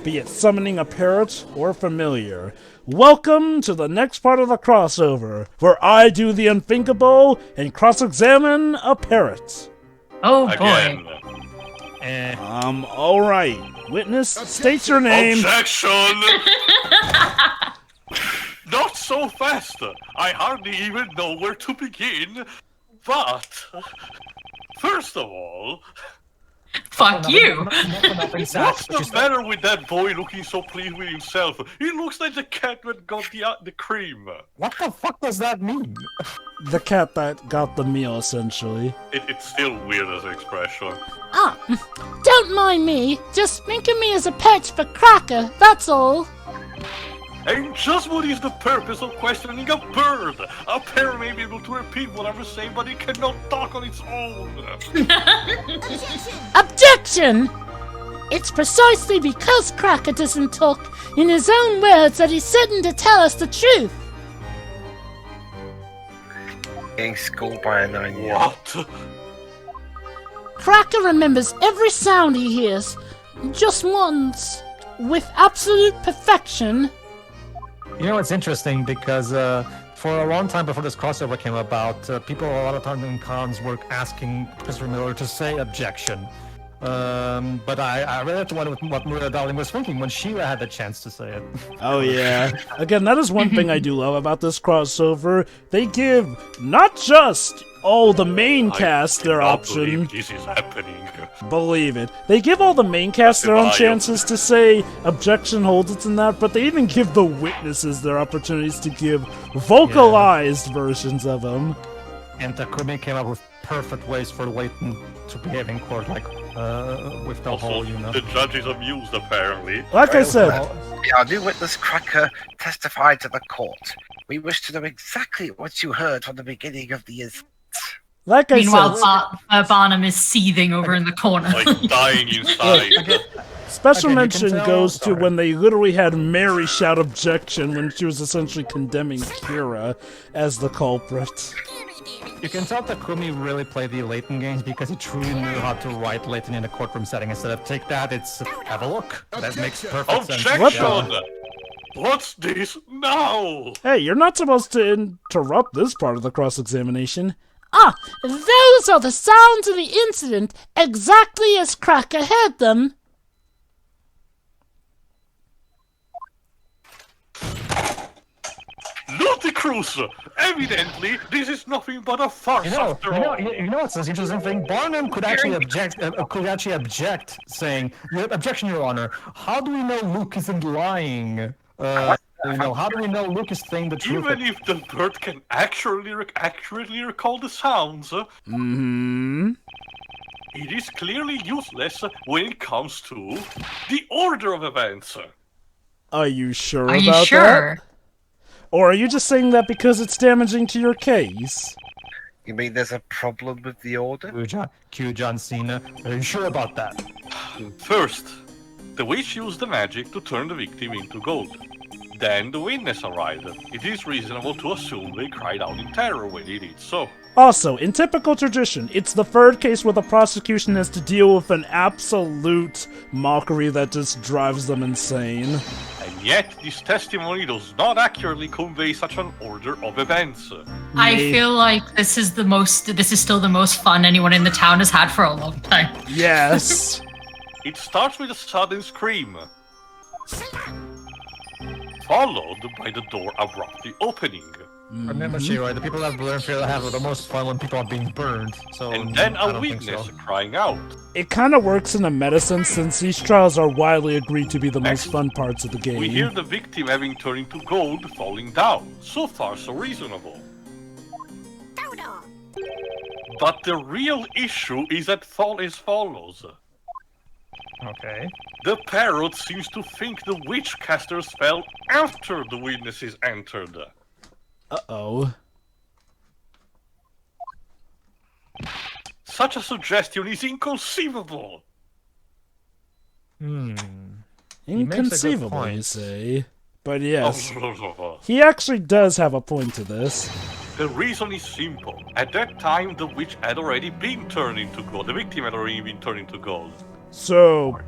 be it summoning a parrot or familiar. Welcome to the next part of the crossover, where I do the unthinkable and cross-examine a parrot. Oh Again. boy. Alright. Witness, state your name. Objection! Not so fast! I hardly even know where to begin. But, first of all, Fuck you. what's the matter with that boy looking so pleased with himself? He looks like the cat that got the cream. What the fuck does that mean? The cat that got the meal, essentially. It's still weird as an expression. Don't mind me. Just think of me as a pet for Cracker, that's all. And just what is the purpose of questioning a bird? A parrot may be able to repeat whatever say, but it cannot talk on its own. Objection! It's precisely because Cracker doesn't talk in his own words that he's certain to tell us the truth. Getting schooled by a 9-year-old. What? Cracker remembers every sound he hears, just once, with absolute perfection. You know, it's interesting because for a long time before this crossover came about, people a lot of times in cons were asking Christopher Miller to say objection. But I really have to wonder what Maria Darling was thinking when she had the chance to say it. Oh yeah. Again, that is one thing I do love about this crossover. They give not just all the main cast their option. This is happening. Believe it. They give all the main cast their own chances to say objection, hold it, and that, but they even give the witnesses their opportunities to give vocalized versions of them. And Takumi came up with perfect ways for Layton to behave in court, like with the whole, you know. The judge is amused, apparently. Like I said, Our new witness Cracker testified to the court. We wish to know exactly what you heard from the beginning of the incident. like I Meanwhile, said, Barnham is seething over in the corner. Like dying inside. special Okay, you mention can tell- goes to sorry. when they literally had Mary shout objection when she was essentially condemning Kira as the culprit. You can tell Takumi really played the Layton games because he truly knew how to write Layton in a courtroom setting. Instead of take that, it's have a look. That makes perfect sense. Objection! What's this now? Hey, you're not supposed to interrupt this part of the cross-examination. Those are the sounds of the incident, exactly as Cracker heard them. Ludicrous! Evidently, this is nothing but a farce after all. You know what's this interesting thing? Barnum could actually object, saying, "Objection, Your Honor. How do we know Luke isn't lying? How do we know Luke is saying the truth?" Even if the bird can accurately recall the sounds, it is clearly useless when it comes to the order of events. Are you sure Are about you that? sure? Or are you just saying that because it's damaging to your case? You mean there's a problem with the order? Q John Cena. Are you sure about that? First, the witch used the magic to turn the victim into gold. Then the witness arrived. It is reasonable to assume they cried out in terror when they did so. Also, in typical tradition, it's the third case where the prosecution has to deal with an absolute mockery that just drives them insane. And yet, this testimony does not accurately convey such an order of events. I feel like this is still the most fun anyone in the town has had for a long time. Yes. It starts with a sudden scream, followed by the door abruptly opening. Remember, Shiro, the people that learn fear have the most fun when people are being burned. So, And then I a don't think witness so. crying out. It kind of works in a medicine since these trials are widely agreed to be the most fun parts of the game. We hear the victim having turned into gold falling down. So far, so reasonable. But the real issue is as follows. Okay. The parrot seems to think the witch cast her spell after the witnesses entered. Uh-oh. Such a suggestion is inconceivable. Inconceivable, point. you say? But yes, The he actually does have a point to this. reason is simple. At that time, the witch had already been turned into gold. The victim had already been turned into gold. So,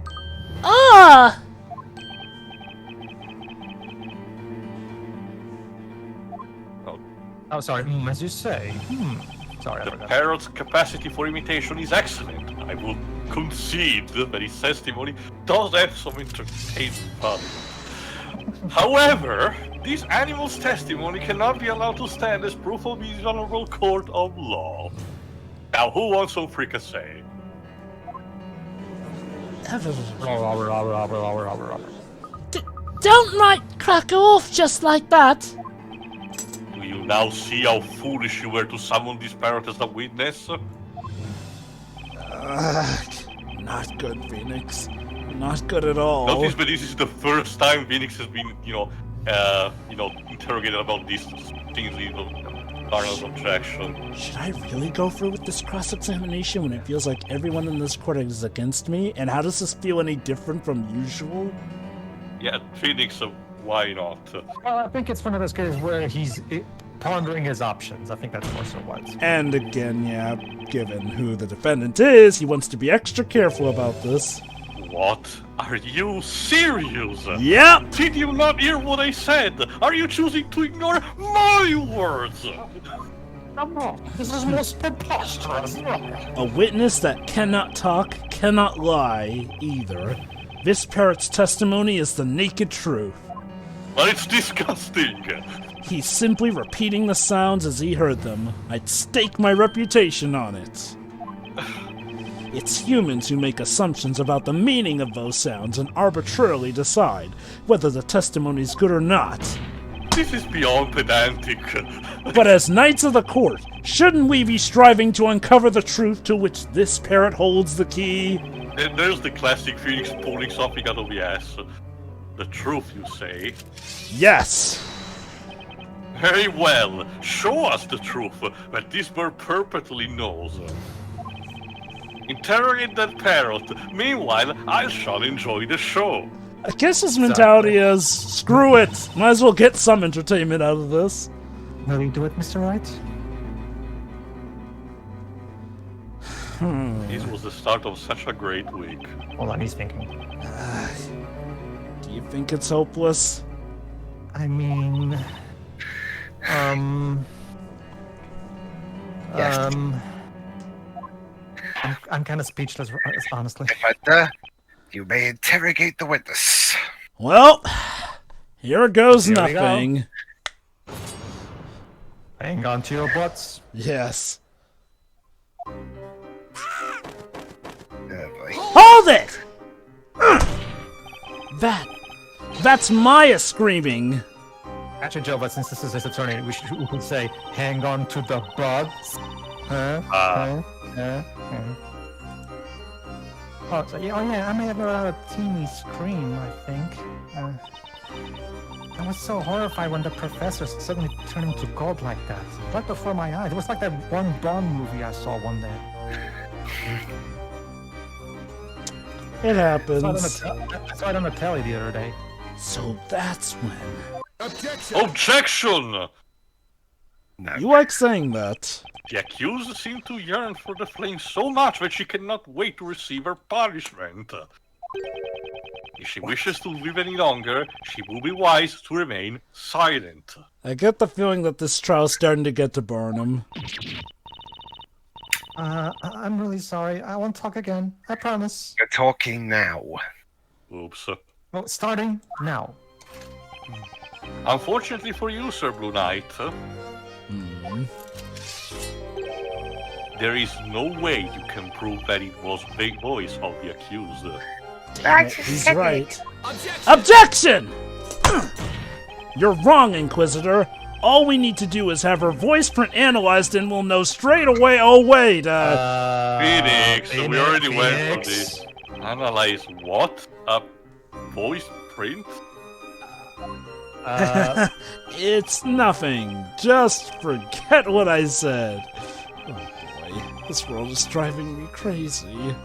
Oh, sorry. As you say. Sorry, I The forgot. Parrot's capacity for imitation is excellent. I will concede that his testimony does have some entertainment value. However, this animal's testimony cannot be allowed to stand as proof of his honorable court of law. Now, who wants some fricassee? Don't write Cracker off just like that. Do you now see how foolish you were to summon this parrot as a witness? Not good, Phoenix. Not good at all. Notice, but this is the first time Phoenix has been, interrogated about these things, Barnham's objection. Should I really go through with this cross-examination when it feels like everyone in this court is against me? And how does this feel any different from usual? Yeah, Phoenix, why not? Well, I think it's one of those cases where he's pondering his options. I think that's more so what. And again, yeah, given who the defendant is, he wants to be extra careful about this. What? Are you serious? Yep! Did you not hear what I said? Are you choosing to ignore my words? No, this is most preposterous. A witness that cannot talk, cannot lie, either. This parrot's testimony is the naked truth. But it's disgusting. He's simply repeating the sounds as he heard them. I'd stake my reputation on it. It's humans who make assumptions about the meaning of those sounds and arbitrarily decide whether the testimony's good or not. This is beyond pedantic. But as knights of the court, shouldn't we be striving to uncover the truth to which this parrot holds the key? And there's the classic Phoenix pulling something out of the ass. The truth, you say? Yes! Very well. Show us the truth, that this bird perfectly knows. Interrogate that parrot. Meanwhile, I shall enjoy the show. I guess his mentality is, screw it, might as well get some entertainment out of this. Will you do it, Mr. Wright? This was the start of such a great week. Hold on, he's thinking. Do you think it's hopeless? I mean... Yes. I'm kind of speechless, honestly. Commander, you may interrogate the witness. Well, here goes Here we go. nothing. Hang on to your butts. Yes. Oh boy. Hold it! That's Maya screaming. Actually, Jovah, since this is his attorney, we could say, hang on to the butts. Huh? Oh, so, yeah, I may have let out a teeny scream, I think. I was so horrified when the professor suddenly turned into gold like that. Right before my eyes. It was like that one Bond movie I saw one day. It happens. I saw it on the telly the other day. So that's when. Objection! No. You like saying that. The accused seems to yearn for the flame so much that she cannot wait to receive her punishment. If she wishes to live any longer, she will be wise to remain silent. I get the feeling that this trial's starting to get to Barnham. I'm really sorry. I won't talk again. I promise. You're talking now. Oops. Well, starting now. Unfortunately for you, Sir Blue Knight, there is no way you can prove that it was the voice of the accused. He's right. Objection! You're wrong, Inquisitor. All we need to do is have her voice print analyzed and we'll know straight away. Oh, wait, Phoenix, we already went through this. Analyze what? A voice print? It's nothing. Just forget what I said. Oh boy, this world is driving me crazy.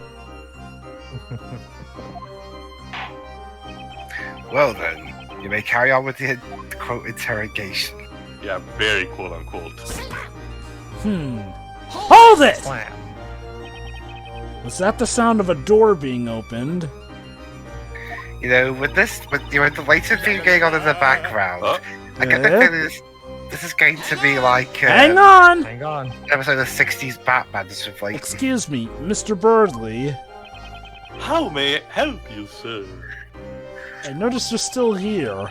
Well then, you may carry on with the quote interrogation. Yeah, very quote unquote. Hold it! Slam. Was that the sound of a door being opened? You know, with the Layton theme going on in the background, I get the Yeah? feeling This is going to be like Hang on! Hang on. episode of 60s Batman just with Layton. Excuse me, Mr. Birdley. How may I help you, sir? I noticed you're still here.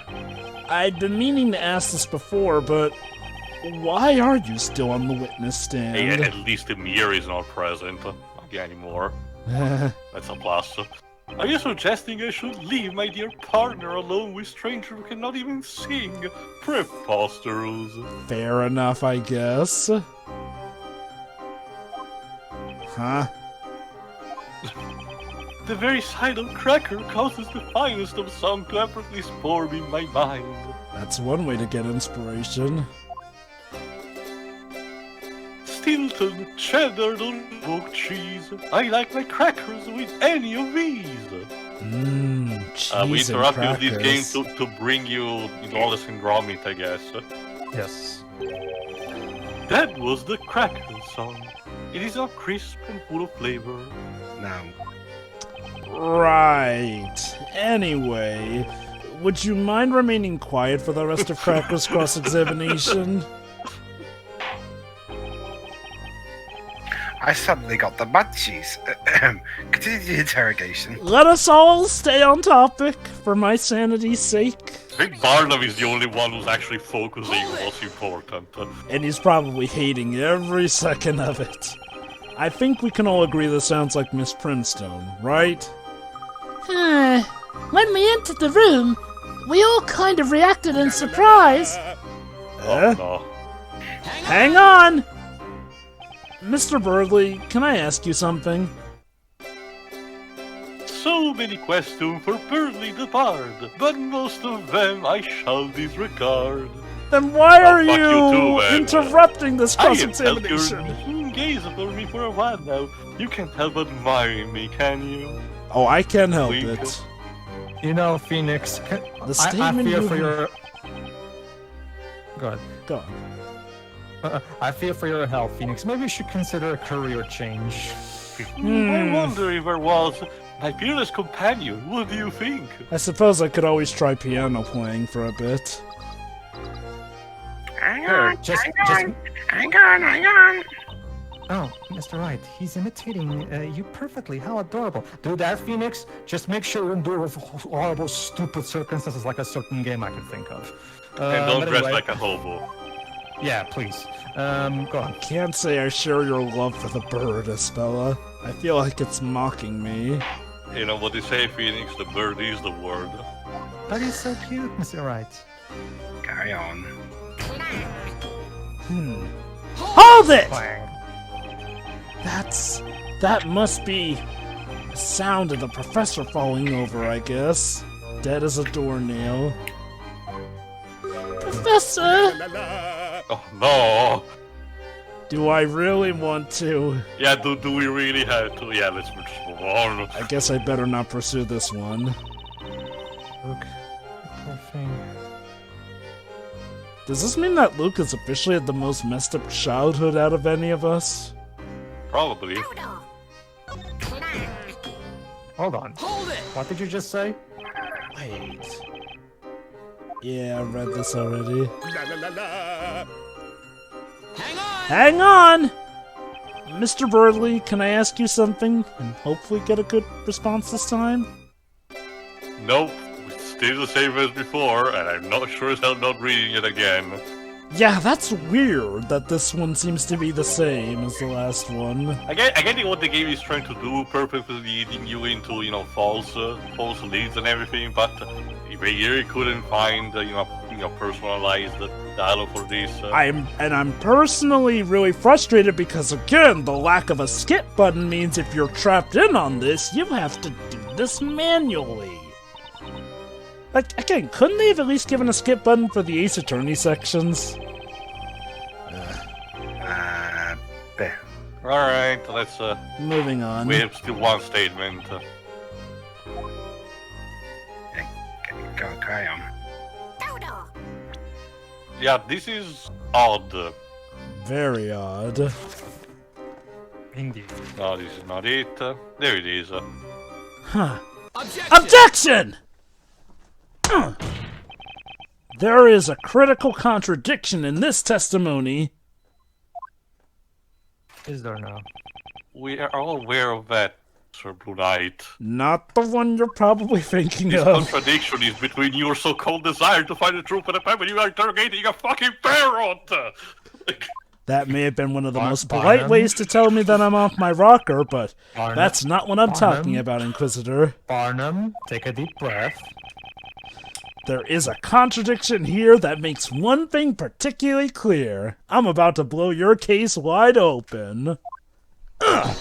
I'd been meaning to ask this before, but why are you still on the witness stand? Hey, at least the mirror is not present anymore. That's a plus. Are you suggesting I should leave my dear partner alone with strangers who cannot even sing? Preposterous. Fair enough, I guess. Huh? The very sight of Cracker causes the finest of song to effortlessly form in my mind. That's one way to get inspiration. Stilton, cheddar, or milk cheese. I like my crackers with any of these. Cheese We and interrupted this game crackers. to bring you all the syndromit, I guess. Yes. That was the Cracker song. It is all crisp and full of flavor. No. Right. Anyway, would you mind remaining quiet for the rest of Cracker's cross-examination? I suddenly got the munchies. Continue the interrogation. Let us all stay on topic, for my sanity's sake. I think Barnham is the only one who's actually focusing on what's important. And he's probably hating every second of it. I think we can all agree this sounds like Miss Primstone, right? When we entered the room, we all kind of reacted in surprise. Oh no. Hang on! Mr. Birdley, can I ask you something? So many questions for Burley the Bard, but most of them I shall disregard. Then why Oh, are fuck you you too, man. interrupting this I have held cross-examination? your gaze upon me for a while now. You can't help admiring me, can you? Oh, I can't help Wink. it. You know, Phoenix, The I statement fear you- for your... Go ahead. Go on. I fear for your health, Phoenix. Maybe you should consider a career change. I wonder if I was my fearless companion. What do you think? I suppose I could always try piano playing for a bit. Hang on, Just... hang on. Oh, Mr. Wright, he's imitating you perfectly. How adorable. Do that, Phoenix. Just make sure you don't do it with horrible, stupid circumstances like a certain game I can think of. And don't but dress anyway, like a hobo. Yeah, please. Go on. Can't say I share your love for the bird, Espella. I feel like it's mocking me. You know what they say, Phoenix, the bird is the word. That is so cute, Mr. Wright. Carry on. Hold it! Clang. That must be the sound of the professor falling over, I guess. Dead as a doornail. Professor! Oh no! Do I really want to? Yeah, do we really have to? Yeah, let's just move on. I guess I better not pursue this one. Look, poor thing. Does this mean that Luke has officially had the most messed up childhood out of any of us? Probably. Hold on. Hold it! What did you just say? Wait. Yeah, I read this already. Hang on! Mr. Birdley, can I ask you something and hopefully get a good response this time? Nope. It's still the same as before, and I'm not sure as hell not reading it again. Yeah, that's weird that this one seems to be the same as the last one. I get what the game is trying to do, purposely leading you into, false leads and everything, but if I really couldn't find, personalized dialogue for this. I'm personally really frustrated because, again, the lack of a skip button means if you're trapped in on this, you have to do this manually. Like, again, couldn't they have at least given a skip button for the Ace Attorney sections? Alright, let's Moving on. we have still one statement. Go, carry on. Yeah, this is odd. Very odd. Indeed. No, this is not it. There it is. Huh. Objection! There is a critical contradiction in this testimony. Is there now? We are all aware of that, Sir Blue Knight. Not the one you're probably thinking This of. contradiction is between your so-called desire to find the truth and the time when you are interrogating a fucking parrot! That may have been one of the most Barnham? polite ways to tell me that I'm off my rocker, but Barnham? that's not what I'm talking Barnham? about, Inquisitor. Barnham, take a deep breath. There is a contradiction here that makes one thing particularly clear. I'm about to blow your case wide open. Ugh.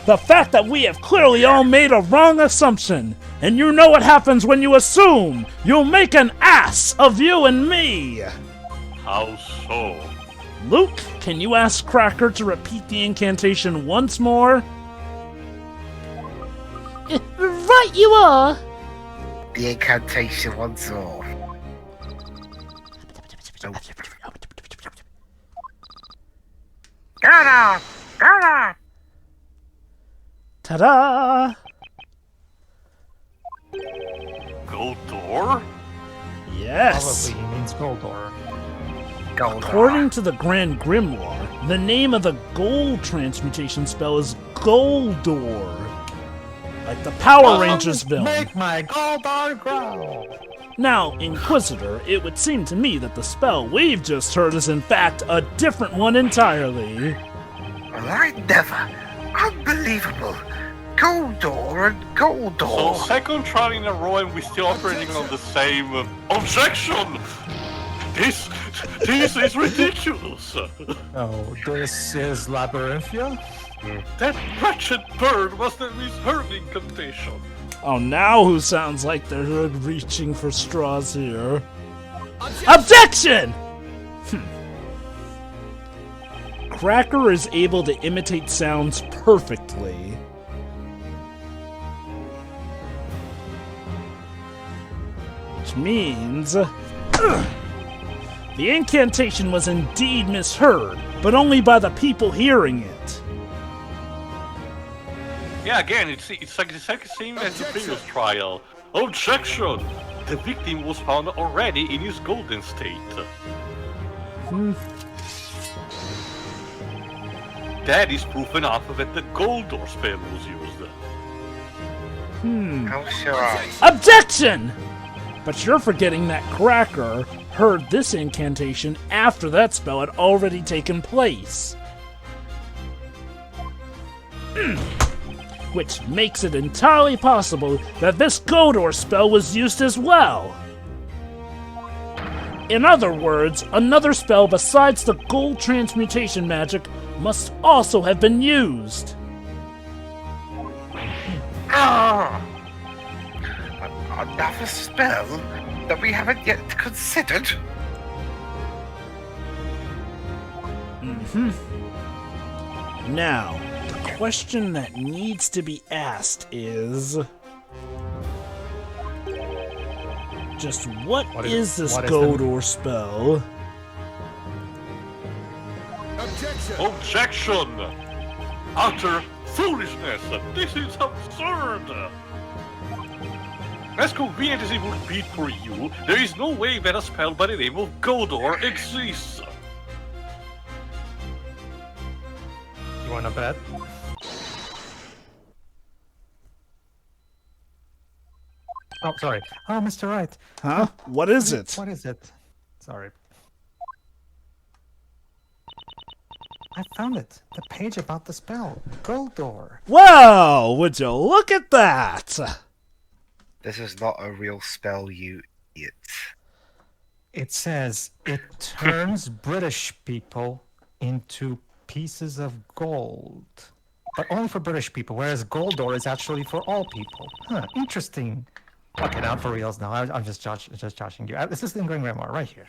The fact that we have clearly all made a wrong assumption, and you know what happens when you assume. You'll make an ass of you and me. How so? Luke, can you ask Cracker to repeat the incantation once more? Right you are! The incantation once more. Get up! Get up! Ta-da! Goldor? Yes! Probably he means Goldor. Gold. According to the Grand Grimoire, the name of the gold transmutation spell is Goldor. Like the Power Rangers villain. Make my Goldor growl! Now, Inquisitor, it would seem to me that the spell we've just heard is in fact a different one entirely. Well, I never. Unbelievable. Goldor and So, Goldor. second trial in a row and we're still operating on the same... objection! This is ridiculous! Oh, this is Labyrinthia? That wretched bird must have misheard the incantation. Oh, now who sounds like they're reaching for straws here? Objection! Cracker is able to imitate sounds perfectly. Which means... the incantation was indeed misheard, but only by the people hearing it. Yeah, again, it's like the same as the previous trial. Objection! The victim was found already in his golden state. That is proof enough that the Goldor spell was used. Oh, sure. Objection! But you're forgetting that Cracker heard this incantation after that spell had already taken place. Which makes it entirely possible that this Goldor spell was used as well. In other words, another spell besides the gold transmutation magic must also have been used. Another spell that we haven't yet considered. Now, the question that needs to be asked is... just what is this what is Goldor spell? Objection! Utter foolishness! This is absurd! As convenient as it would be for you, there is no way that a spell by the name of Goldor exists. You wanna bet? Oh, sorry. Oh, Mr. Wright. Huh? What is it? What is it? Sorry. I found it. The page about the spell. Goldor. Well, would you look at that? This is not a real spell, you idiot. It says it turns British people into pieces of gold. But only for British people, whereas Goldor is actually for all people. Huh, interesting. Okay, now for reals now. I'm just joshing you. This is the Grand Grimoire right here.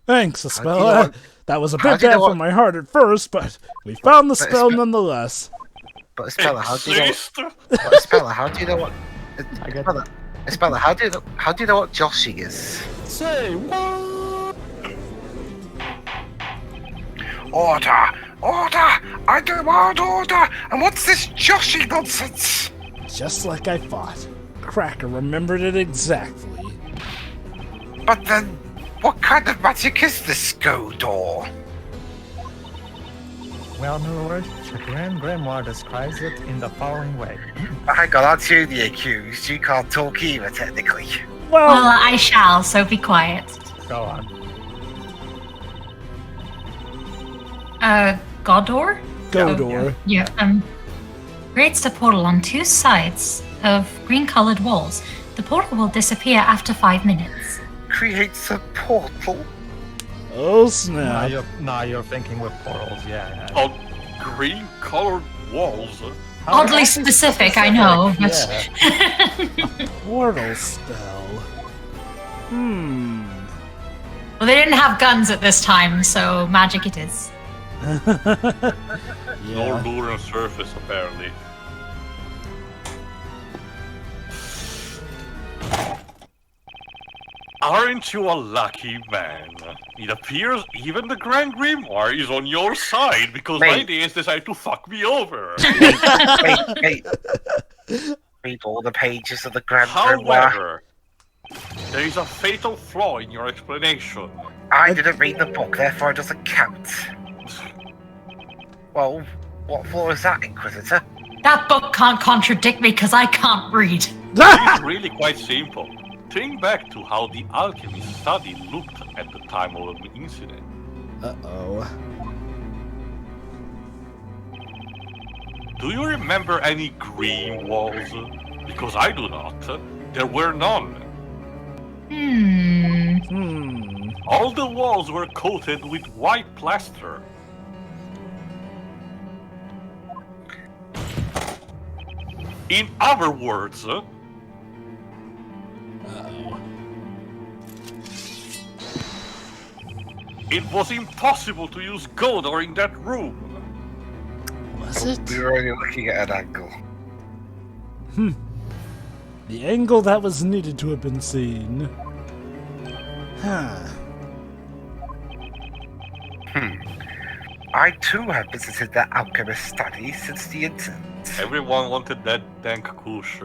Thanks, a How do spell. you know what- That was a how bit do you bad know for what- my heart at first, but we found the But spell it's- nonetheless. But Speller, how do you know? Exist? But Speller, how do you know what? I get Speller, how do you know what joshing is? Say what? Order! Order! I demand order! And what's this joshing nonsense? Just like I thought. Cracker remembered it exactly. But then, what kind of magic is this Godor? Well, my lord, the Grand Grimoire describes it in the following way. Hang on, aren't you the accused? You can't talk either, technically. Well, Well, I shall, so be quiet. Go on. Godor? Godor. Yeah, creates a portal on 2 sides of green-colored walls. The portal will disappear after 5 minutes. Creates a portal? Oh snap. Now you're thinking with portals, yeah. On green-colored walls. Oddly Actually specific, I know, but yeah. Portal spell. well, they didn't have guns at this time, so magic it is. No Yeah. lunar surface, apparently. Aren't you a lucky man? It appears even the Grand Grimoire is on your side because my Wait. days decide to fuck me over. Wait. Read all the pages of the Grand Grimoire. However, there is a fatal flaw in your explanation. I didn't read the book, therefore it doesn't count. Well, what flaw is that, Inquisitor? That book can't contradict me because I can't read. It's really quite simple. Think back to how the alchemist study looked at the time of the incident. Uh-oh. Do you remember any green walls? Because I do not. There were none. All the walls were coated with white plaster. In other words, it was impossible to use Godor in that room. Was it? We were only looking at an angle. The angle that was needed to have been seen. Huh. I too have visited the alchemist study since the incident. Everyone wanted that dank kush.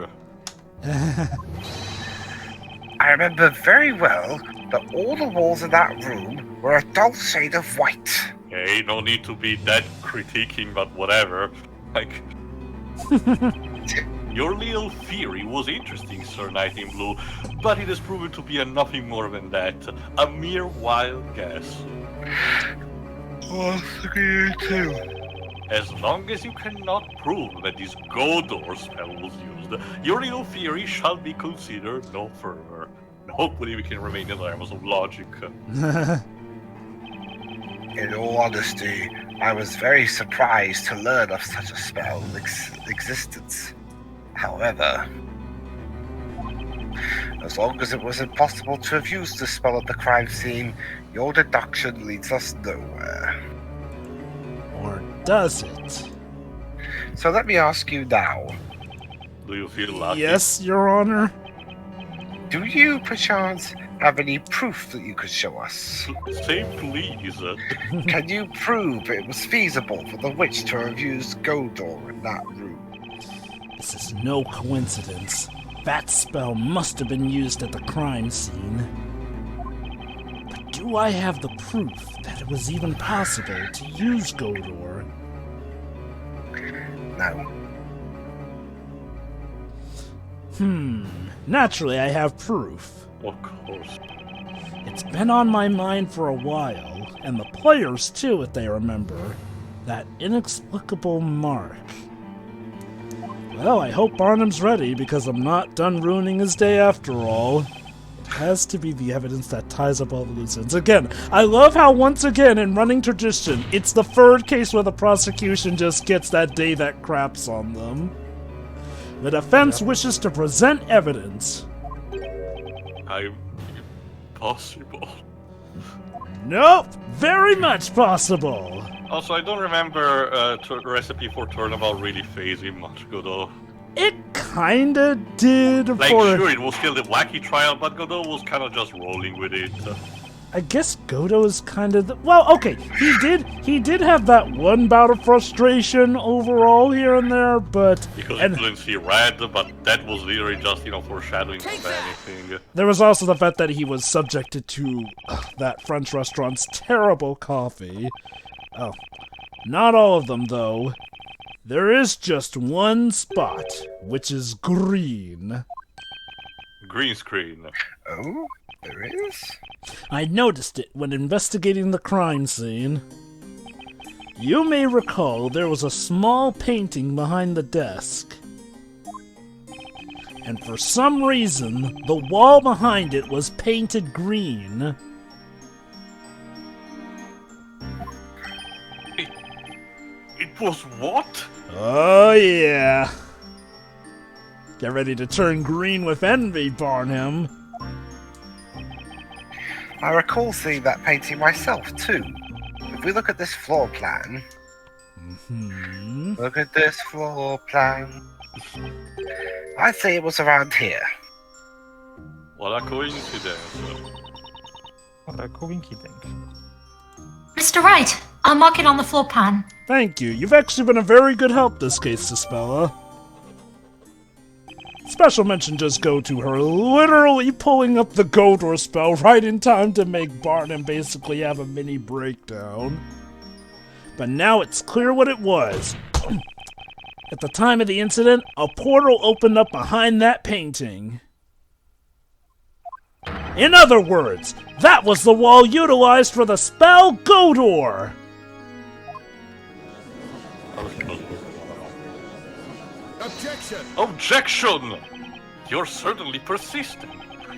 I remember very well that all the walls in that room were a dull shade of white. Hey, no need to be that critiquing, but whatever. Like, your little theory was interesting, Sir Knight in Blue, but it has proven to be nothing more than that. A mere wild guess. Oh, look at you too. As long as you cannot prove that this Godor spell was used, your little theory shall be considered no further. Hopefully we can remain in the realms of logic. In all honesty, I was very surprised to learn of such a spell's existence. However, as long as it was impossible to have used the spell at the crime scene, your deduction leads us nowhere. Or does it? So let me ask you now, Do you feel lucky? Yes, Your Honor. do you perchance have any proof that you could show us? Say please. Can you prove it was feasible for the witch to have used Godor in that room? This is no coincidence. That spell must have been used at the crime scene. But do I have the proof that it was even possible to use Godor? No. Naturally, I have proof. Of course. It's been on my mind for a while, and the players too, if they remember. That inexplicable mark. Well, I hope Barnham's ready, because I'm not done ruining his day after all. It has to be the evidence that ties up all the loose ends. Again, I love how, once again, in running tradition, it's the third case where the prosecution just gets that day that craps on them. The defense wishes to present evidence. I'm impossible. Nope, very much possible. Also, I don't remember the recipe for turnabout really phasing much, Godot. It kinda did Like, for... sure, it was still the wacky trial, but Godot was kind of just rolling with it. I guess Godo is kind of well, okay. He did have that one bout of frustration overall here and there, but Because he couldn't see red, but that was literally just, foreshadowing of anything. there was also the fact that he was subjected to that French restaurant's terrible coffee. Oh, not all of them though. There is just one spot, which is green. Green screen. Oh, there is? I noticed it when investigating the crime scene. You may recall there was a small painting behind the desk. And for some reason, the wall behind it was painted green. It was what? Oh yeah. Get ready to turn green with envy, Barnham. I recall seeing that painting myself, too. If we look at this floor plan... Look at this floor plan... I'd say it was around here. What a coincidence. What a coincidence. Mr. Wright, I'll mark it on the floor plan. Thank you. You've actually been a very good help this case, Suspella. Special mention just go to her literally pulling up the Godor spell right in time to make Barnham basically have a mini breakdown. But now it's clear what it was. At the time of the incident, a portal opened up behind that painting. In other words, that was the wall utilized for the spell Godor! Objection! You're certainly persistent.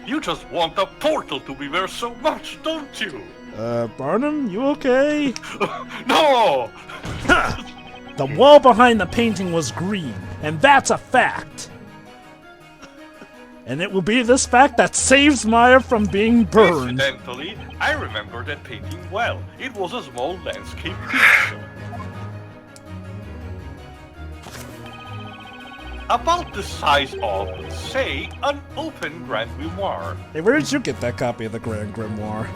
You just want a portal to be there so much, don't you? Barnham, you okay? No! The wall behind the painting was green, and that's a fact. And it will be this fact that saves Maya from being burned. Incidentally, I remember that painting well. It was a small landscape piece. About the size of, say, an open Grand Grimoire. Hey, where did you get that copy of the Grand Grimoire?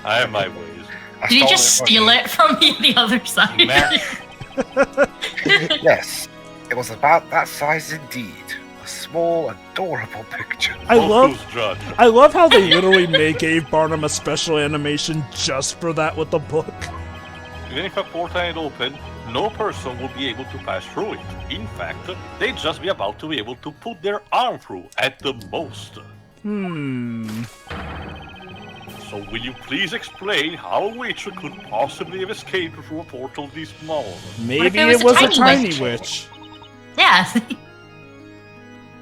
I have my ways. Did you just steal it from the other side? Mash. Yes, it was about that size indeed. A small, adorable picture. I love Judge. how they literally gave Barnum a special animation just for that with the book. Even if a portal ain't open, no person will be able to pass through it. In fact, they'd just be about to be able to put their arm through at the most. So will you please explain how a witch could possibly have escaped through a portal this small? Maybe it it was was a a tiny tiny witch. Yeah.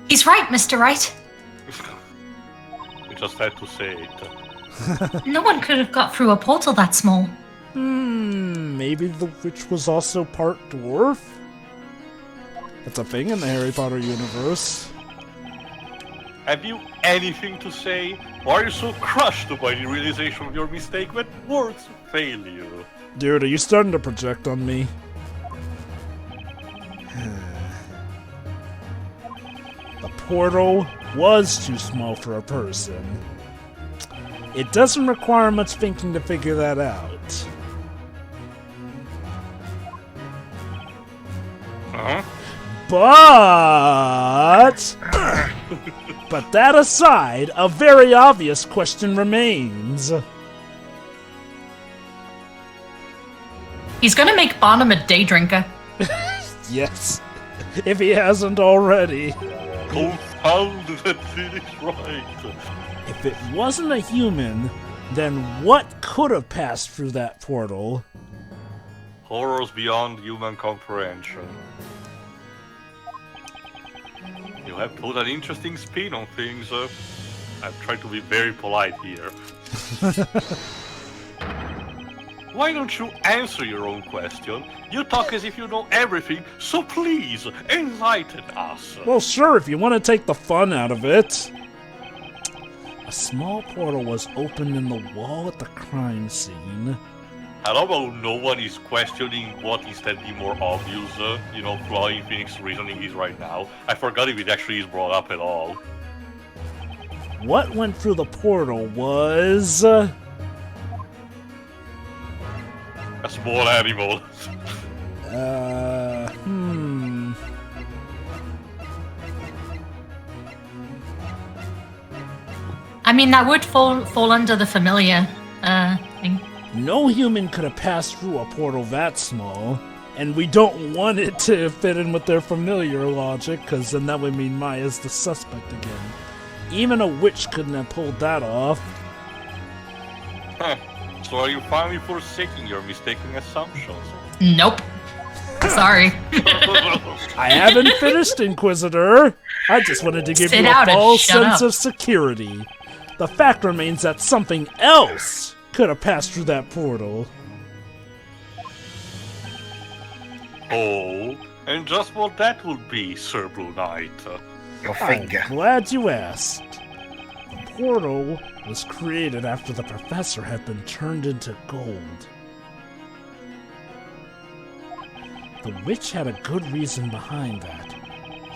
He's right, Mr. Wright. You just had to say it. No one could have got through a portal that small. Maybe the witch was also part dwarf? That's a thing in the Harry Potter universe. Have you anything to say? Or are you so crushed by the realization of your mistake that words fail you? Dude, are you starting to project on me? The portal was too small for a person. It doesn't require much thinking to figure that out. But that aside, a very obvious question remains. He's gonna make Barnum a day drinker. Yes, if he hasn't already. Confound that Phoenix Wright. If it wasn't a human, then what could have passed through that portal? Horrors beyond human comprehension. You have put an interesting spin on things. I'm trying to be very polite here. Why don't you answer your own question? You talk as if you know everything, so please, enlighten us. Well, sure, if you want to take the fun out of it. A small portal was opened in the wall at the crime scene. I love how no one is questioning what is that the more obvious, flaw in Phoenix reasoning is right now. I forgot if it actually is brought up at all. What went through the portal was... A small animal. I mean, that would fall under the familiar thing. No human could have passed through a portal that small, and we don't want it to fit in with their familiar logic, because then that would mean Maya's the suspect again. Even a witch couldn't have pulled that off. Huh. So are you finally forsaking your mistaken assumptions? Nope. Sorry. I haven't finished, Inquisitor. I just wanted to give Sit you a out and false shut sense up. of security. The fact remains that something else could have passed through that portal. Oh, and just what that would be, Sir Blue Knight. Your finger. I'm glad you asked. The portal was created after the professor had been turned into gold. The witch had a good reason behind that.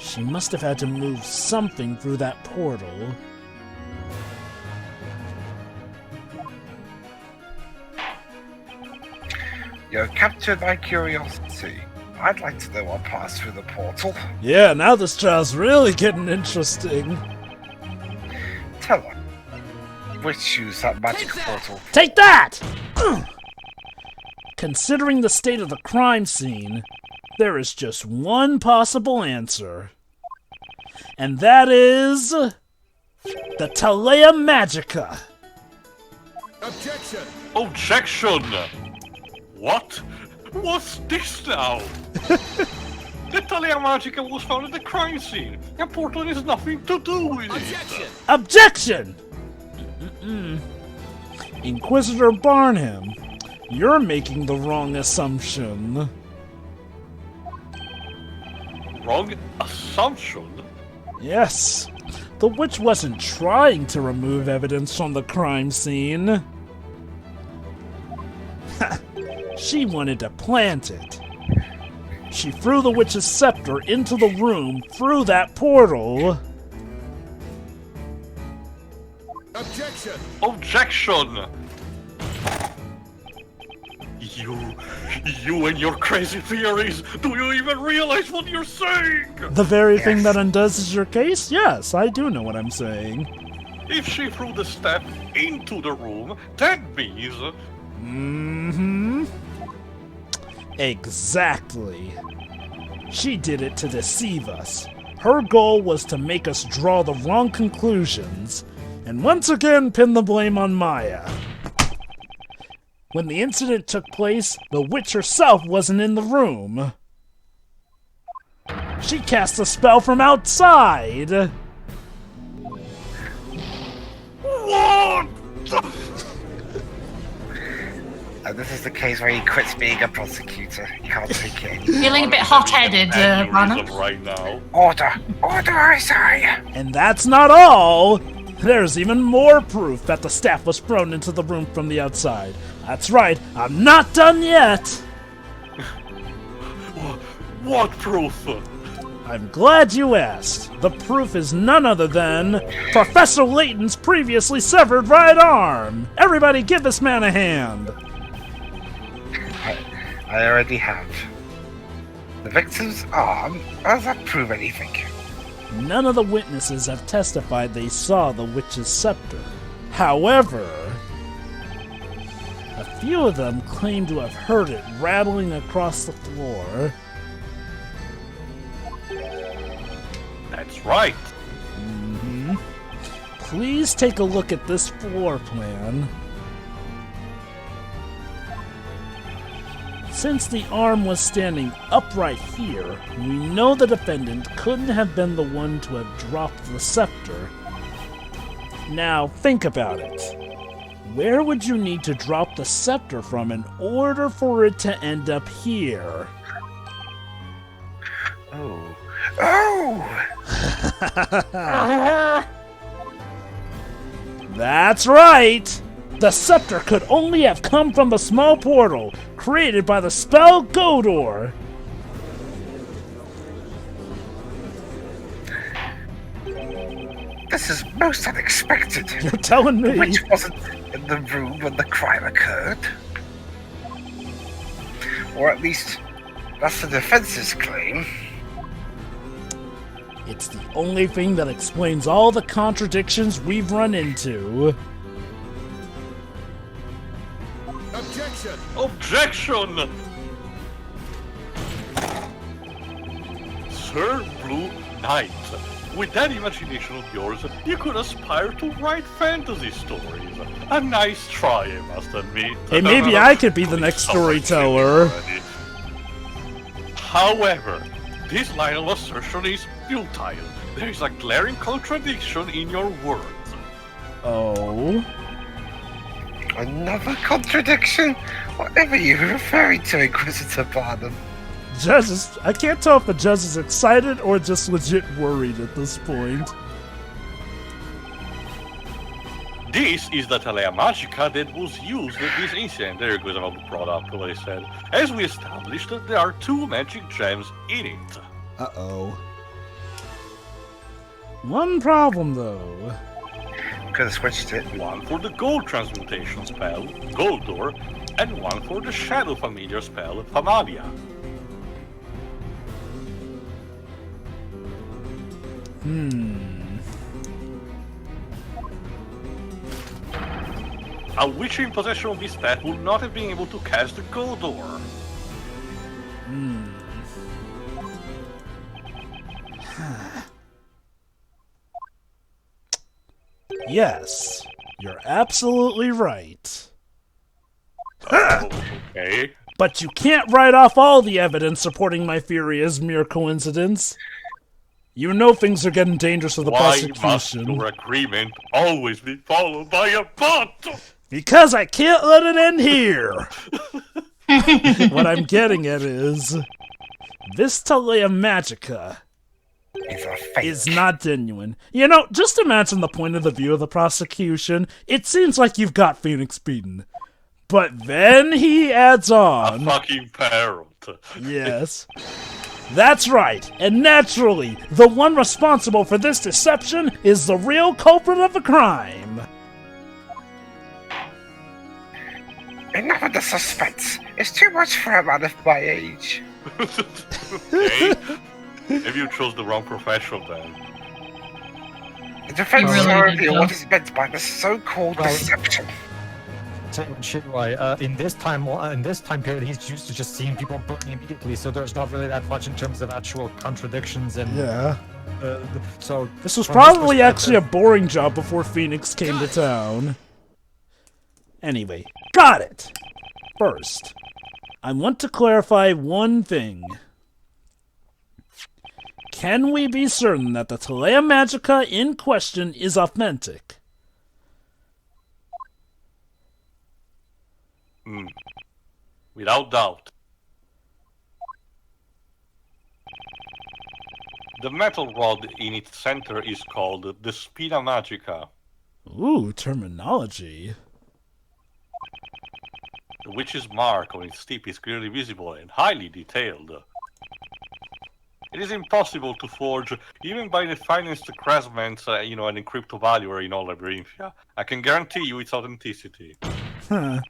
She must have had to move something through that portal. You have captured my curiosity. I'd like to know what passed through the portal. Yeah, now this trial's really getting interesting. Tell her. Which used that magic portal? Take that! Considering the state of the crime scene, there is just one possible answer. And that is... the Talea Magica. Objection! What? What's this now? The Talea Magica was found at the crime scene, and Portland has nothing to do with it. Objection! Inquisitor Barnham, you're making the wrong assumption. Wrong assumption? Yes, the witch wasn't trying to remove evidence from the crime scene. She wanted to plant it. She threw the witch's scepter into the room through that portal. Objection! You and your crazy theories! Do you even realize what you're saying? The very thing that undoes your case? Yes, I do know what I'm saying. If she threw the step into the room, that means... Mm-hmm. Exactly. She did it to deceive us. Her goal was to make us draw the wrong conclusions, and once again pin the blame on Maya. When the incident took place, the witch herself wasn't in the room. She cast a spell from outside. What? This is the case where he quits being a prosecutor. He can't take it. Feeling a bit hot-headed, Barnham. Right now. Order! Order, I say! And that's not all! There's even more proof that the staff was thrown into the room from the outside. That's right, I'm not done yet! What proof? I'm glad you asked. The proof is none other than Professor Layton's previously severed right arm! Everybody give this man a hand! I already have. The victim's arm? How does that prove anything? None of the witnesses have testified they saw the witch's scepter. However, a few of them claim to have heard it rattling across the floor. That's right. Please take a look at this floor plan. Since the arm was standing upright here, we know the defendant couldn't have been the one to have dropped the scepter. Now, think about it. Where would you need to drop the scepter from in order for it to end up here? Oh. Oh! That's right! The scepter could only have come from the small portal created by the spell Godor. This is most unexpected. You're telling The me? witch wasn't in the room when the crime occurred. Or at least, that's the defense's claim. It's the only thing that explains all the contradictions we've run into. Objection! Objection! Sir Blue Knight, with that imagination of yours, you could aspire to write fantasy stories. A nice try, I must admit. Hey, maybe I could be the next storyteller. However, this line of assertion is futile. There is a glaring contradiction in your words. Oh? Another contradiction? Whatever you're referring to, Inquisitor Barnham. I can't tell if the judge is excited or just legit worried at this point. This is the Telea Magica that was used in this incident. There goes about brought up what I said. As we established, there are 2 magic gems in it. Uh-oh. One problem, though. Could have switched it. One for the gold transmutation spell, Goldor, and one for the shadow familiar spell, Famalia. A witch in possession of this stat would not have been able to cast the Goldor. Yes, you're absolutely right. Okay. But you can't write off all the evidence supporting my theory as mere coincidence. You know things are getting dangerous with the Why must prosecution. your agreement always be followed by a but? Because I can't let it end here! What I'm getting at is... this Telea Magica It's a fake. is not genuine. You know, just imagine the point of the view of the prosecution. It seems like you've got Phoenix beaten. But then he adds A on... fucking parrot. Yes. That's right, and naturally, the one responsible for this deception is the real culprit of the crime. Enough of the suspense. It's too much for a man of my age. Okay. Maybe you chose the wrong profession then. The defense You really will did, reveal though. what is meant by the so-called Well- deception. In this time period, he's used to just seeing people burning immediately, so there's not really that much in terms of actual contradictions and. Yeah. So This was from his probably actually a perspective- boring job before Phoenix came to town. Anyway, got it! First, I want to clarify one thing. Can we be certain that the Telea Magica in question is authentic? Without doubt. The metal rod in its center is called the Spina Magica. Ooh, terminology. The witch's mark on its tip is clearly visible and highly detailed. It is impossible to forge, even by the finest craftsmen, an encrypto valuer in all Labyrinthia. I can guarantee you its authenticity. Huh.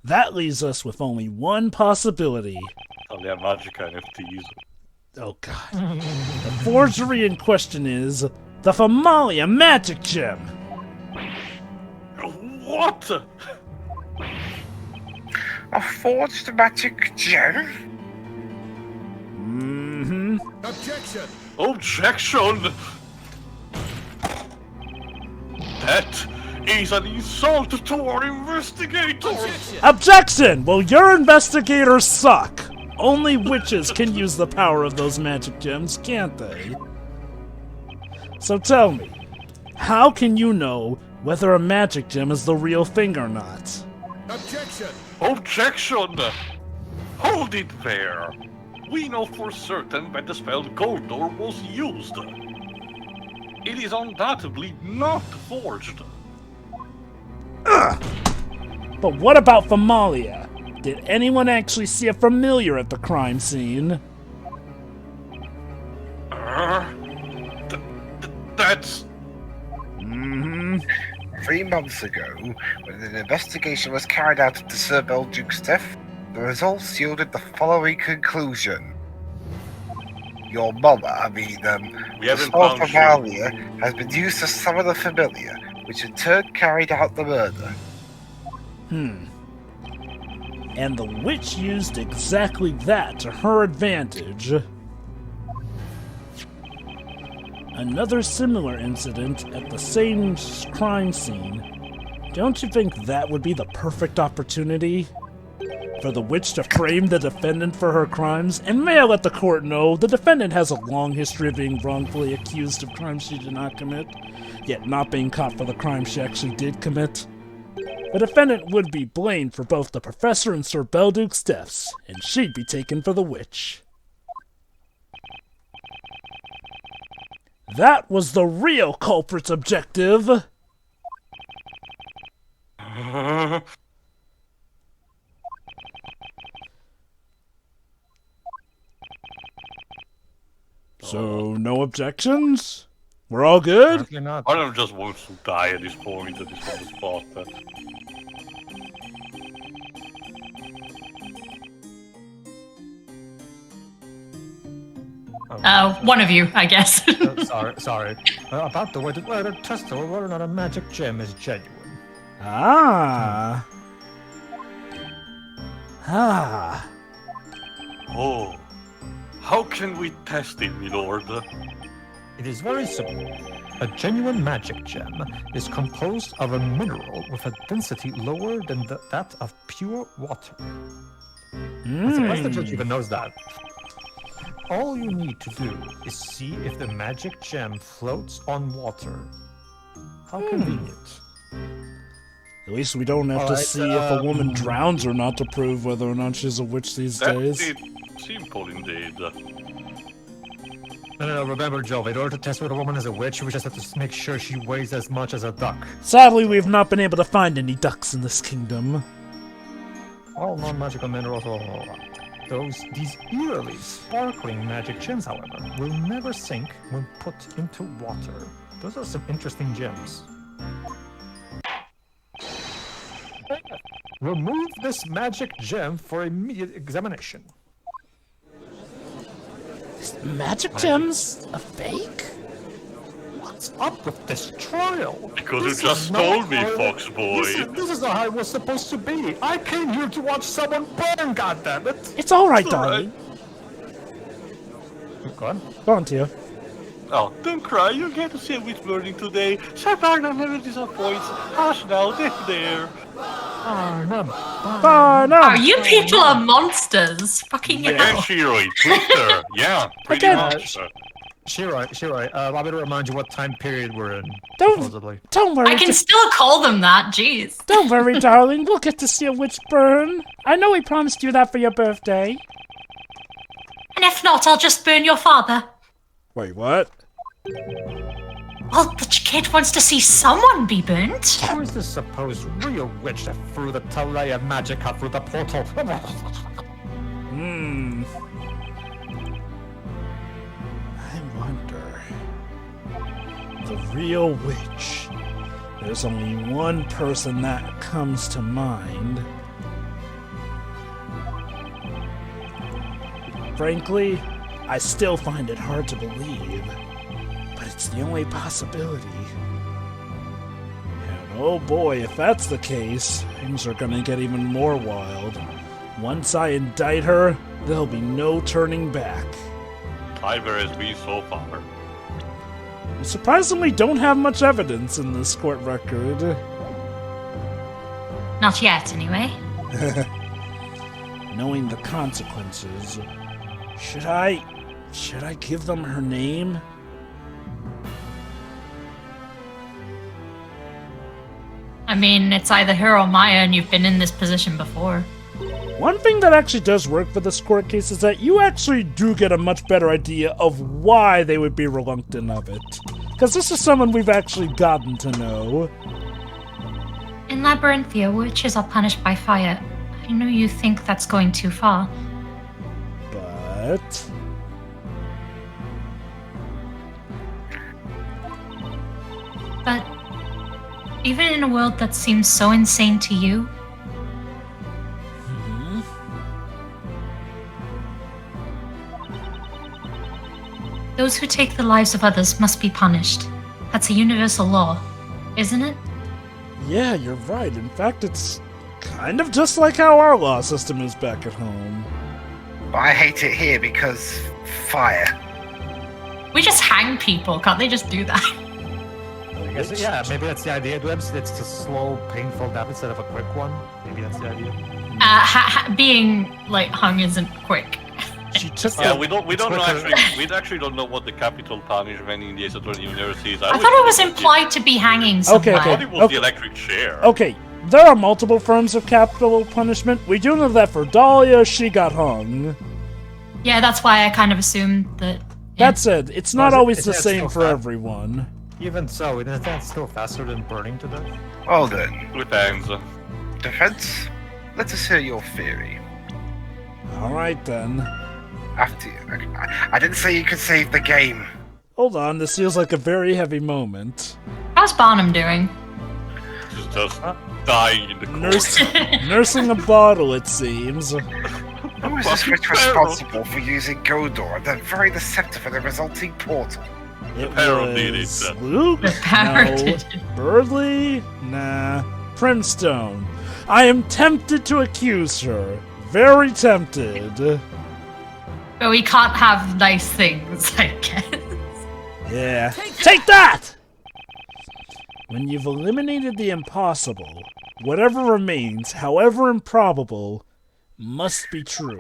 That leaves us with only one possibility. Telea Magica NFTs. Oh god. The forgery in question is the Famalia Magic Gem. What? A forged magic gem? Mm-hmm. Objection! That is an insult to our investigators! Objection! Well, your investigators suck. Only witches can use the power of those magic gems, can't they? So tell me, how can you know whether a magic gem is the real thing or not? Objection! Hold it there! We know for certain that the spell Goldor was used. It is undoubtedly not forged. But what about Famalia? Did anyone actually see a familiar at the crime scene? That's... Mm-hmm. 3 months ago, when an investigation was carried out into Sir Belduke's death, the results yielded the following conclusion. Your mother, We the haven't soul found of shit. Alia, has been used to summon the familiar, which in turn carried out the murder. And the witch used exactly that to her advantage. Another similar incident at the same crime scene. Don't you think that would be the perfect opportunity for the witch to frame the defendant for her crimes? And may I let the court know, the defendant has a long history of being wrongfully accused of crimes she did not commit, yet not being caught for the crime she actually did commit. The defendant would be blamed for both the professor and Sir Belduke's deaths, and she'd be taken for the witch. That was the real culprit's objective! So, no objections? We're all good? Apparently not. Barnham just wants to die at this point, at this on the spot. One of you, I guess. Sorry. About the way to test whether or not a magic gem is genuine. Ah. Oh. How can we test it, my lord? It is very simple. A genuine magic gem is composed of a mineral with a density lower than that of pure water. I'm surprised the judge even knows that. All you need to do is see if the magic gem floats on water. How convenient. At least we don't have to Alright, see if a woman drowns or not to prove whether or not she's a witch these days. That's simple indeed. No, remember, Jovah, in order to test whether a woman is a witch, we just have to make sure she weighs as much as a duck. Sadly, we've not been able to find any ducks in this kingdom. All non-magical minerals these eerily sparkling magic gems, however, will never sink when put into water. Those are some interesting gems. Remove this magic gem for immediate examination. Magic gems? A fake? What's up with this trial? Because This you just is not told me, how- Fox boy. This is not how it was supposed to be. I came here to watch someone burn, goddammit! It's alright, It's all darling. Go on. Go on, Tia. Oh, don't cry, you get to see a witch burning today. Sir Barnham never disappoints. Hush now, there. Barnham. Barnham! Oh, you people are monsters. Fucking Yeah, hell. Shiroi, Twitter. Yeah, pretty Again. much. Shiroi, allow me to remind you what time period we're in, Don't- supposedly. Don't worry, I can still call them that, jeez. don't worry, darling. We'll get to see a witch burn. I know we promised you that for your birthday. And if not, I'll just burn your father. Wait, what? Well, the kid wants to see someone be burnt. Who is this supposed real witch that threw the Talea Magica through the portal? I wonder. The real witch. There's only one person that comes to mind. Frankly, I still find it hard to believe, but it's the only possibility. And oh boy, if that's the case, things are gonna get even more wild. Once I indict her, there'll be no turning back. Tiber has been so far. We surprisingly don't have much evidence in this court record. Not yet, anyway. Knowing the consequences, should I give them her name? I mean, it's either her or Maya, and you've been in this position before. One thing that actually does work for this court case is that you actually do get a much better idea of why they would be reluctant of it. Because this is someone we've actually gotten to know. In Labyrinthia, witches are punished by fire. I know you think that's going too far. But... But Even in a world that seems so insane to you, those who take the lives of others must be punished. That's a universal law, isn't it? Yeah, you're right. In fact, it's kind of just like how our law system is back at home. But I hate it here because fire. We just hang people. Can't they just do that? I guess, yeah, maybe that's the idea, Dwebs. It's a slow, painful death instead of a quick one. Maybe that's the idea. Being like hung isn't quick. She took Yeah, the- we don't know quicker. we actually don't know what the capital punishment in the Ace Attorney University is. I thought it was implied to be hanging somewhere. I thought it was the electric chair. Okay, there are multiple forms of capital punishment. We do know that for Dahlia, she got hung. Yeah, that's why I kind of assumed that. Yeah. That said, it's not Is it- always is the that same still for fat? everyone. Even so, isn't that still faster than burning to death? Well then, Depends. defense, let us hear your theory. Alright then. After I didn't say you could save the game. Hold on, this feels like a very heavy moment. How's Barnham doing? She's just dying in the corner. Nursing a bottle, it seems. Who is this witch responsible for using Godor and then very deceptive in the resulting portal? It Parrot did it. was Luke? The Parrot No. did it. Birdley? Nah. Primstone. I am tempted to accuse her. Very tempted. But we can't have nice things, I guess. Yeah. Take that! When you've eliminated the impossible, whatever remains, however improbable, must be true.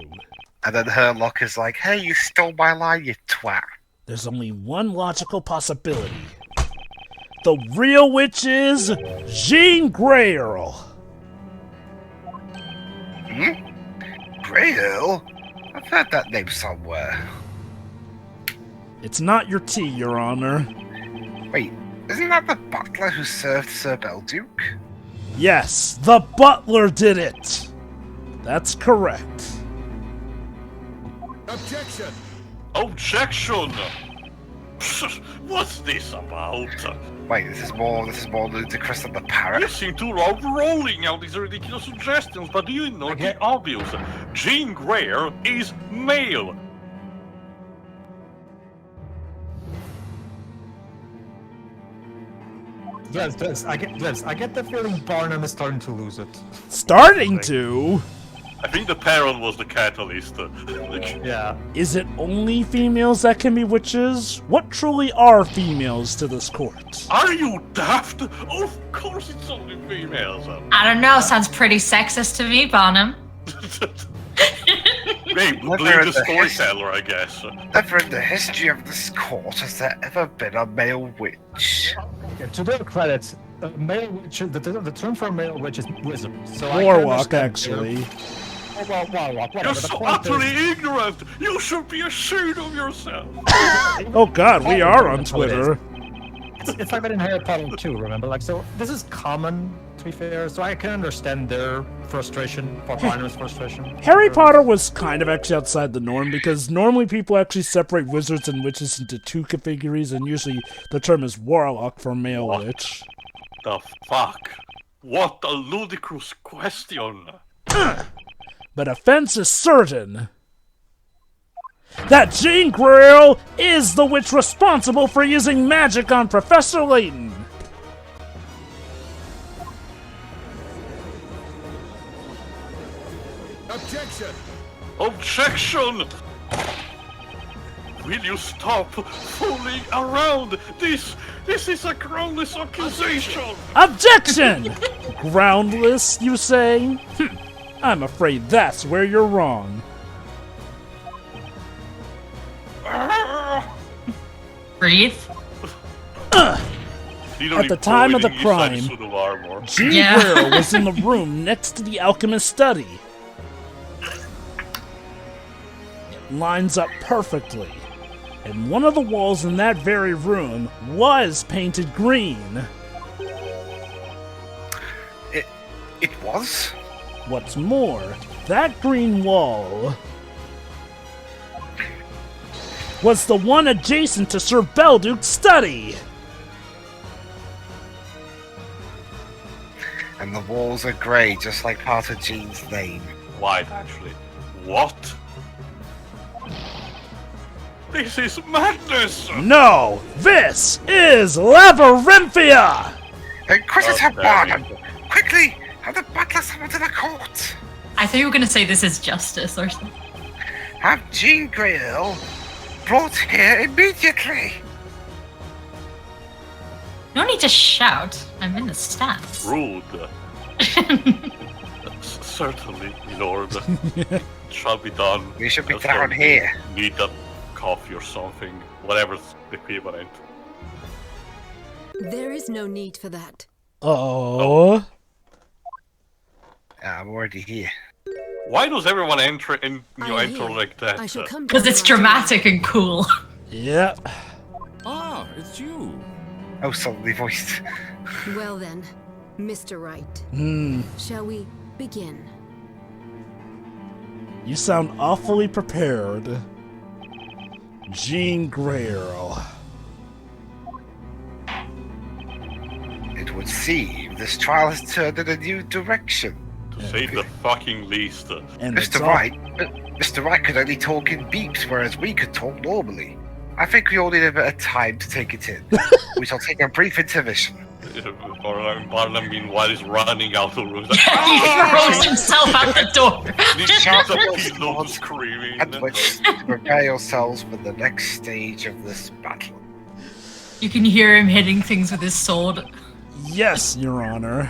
And then Herlock is like, hey, you stole my line, you twat. There's only one logical possibility. The real witch is Jean Greyerl. Grail? I've heard that name somewhere. It's not your tea, Your Honor. Wait, isn't that the butler who served Sir Belduke? Yes, the butler did it. That's correct. Objection! What's this about? Wait, this is more ludicrous than the parrot. You seem to love rolling out these ridiculous suggestions, but do you know the obvious? Jean Greer is male. Yes, I get the feeling Barnham is starting to lose it. Starting to? I think the Parrot was the catalyst. Yeah. Is it only females that can be witches? What truly are females to this court? Are you daft? Of course it's only females. I don't know, sounds pretty sexist to me, Barnum. Maybe Never blame in the the storyteller, I guess. Never in the history of this court has there ever been a male witch. Yeah, to their credit, male witch, the term for male witch is wizard. So Warlock, actually. Warlock, whatever. You're The so point utterly is- ignorant! You should be ashamed of yourself! Oh god, we are on Twitter. It's like that in Harry Potter too, remember? Like, so this is common, to be fair, so I can understand their frustration, for Barnum's frustration. Harry Potter was kind of actually outside the norm because normally people actually separate wizards and witches into two categories, and usually the term is warlock for male witch. The fuck? What a ludicrous question! But offense is certain that Jean Greyerl is the witch responsible for using magic on Professor Layton. Objection! Will you stop fooling around? This is a groundless accusation! Objection! Groundless, you say? I'm afraid that's where you're wrong. Breathe. At the time of the crime, Jean Yeah. Greyerl was in the room next to the alchemist's study. It lines up perfectly. And one of the walls in that very room was painted green. It was? What's more, that green wall was the one adjacent to Sir Belduke's study. And the walls are grey, just like part of Jean's name. White, actually. What? This is madness! No! This is Labyrinthia! Inquisitor Oh, Barnham! Quickly! Have the butler summoned to the court! I thought you were going to say this is justice or something. Have Jean Grail brought here immediately! No need to shout. I'm in the stands. Rude. Certainly, Lord. It shall be done. We should be I'll down certainly here. Need a coffee or something. Whatever's the equivalent. There is no need for that. Oh. I'm already here. Why does everyone enter I enter hear. like that? I shall come Because down it's right away. dramatic and cool. Yep. Ah, it's you. Oh, solemnly voiced. Well then, Mr. Wright, Hmm. shall we begin? You sound awfully prepared. Jean Grail. It would seem this trial has turned in a new direction. To say the fucking least. And it's Mr. all- Wright, Mr. Wright could only talk in beeps, whereas we could talk normally. I think we all need a bit of time to take it in. We shall take a brief intermission. Barnham, meanwhile, is running out of the room. Like, He throws himself out the door. These Shout kids out are to pillows us. screaming. At which, prepare yourselves for the next stage of this battle. You can hear him hitting things with his sword. Yes, Your Honor.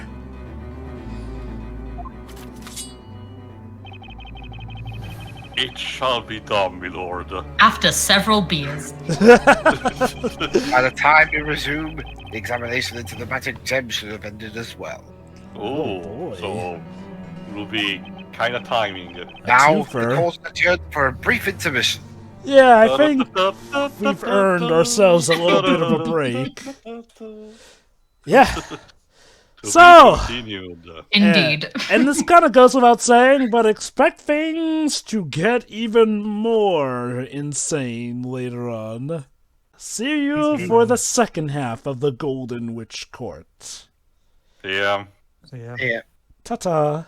It shall be done, my lord. After several beers. By the time we resume, the examination into the magic gem should have ended as well. Oh, boy. so it'll be kind of timing. Now, twofer. the court's adjourned for a brief intermission. Yeah, I think we've earned ourselves a little bit of a break. Yeah. To So- be continued. Indeed. And this kind of goes without saying, but expect things to get even more insane later on. See you for the second half of the Golden Witch Court. Yeah. So yeah. Yeah. Ta-ta.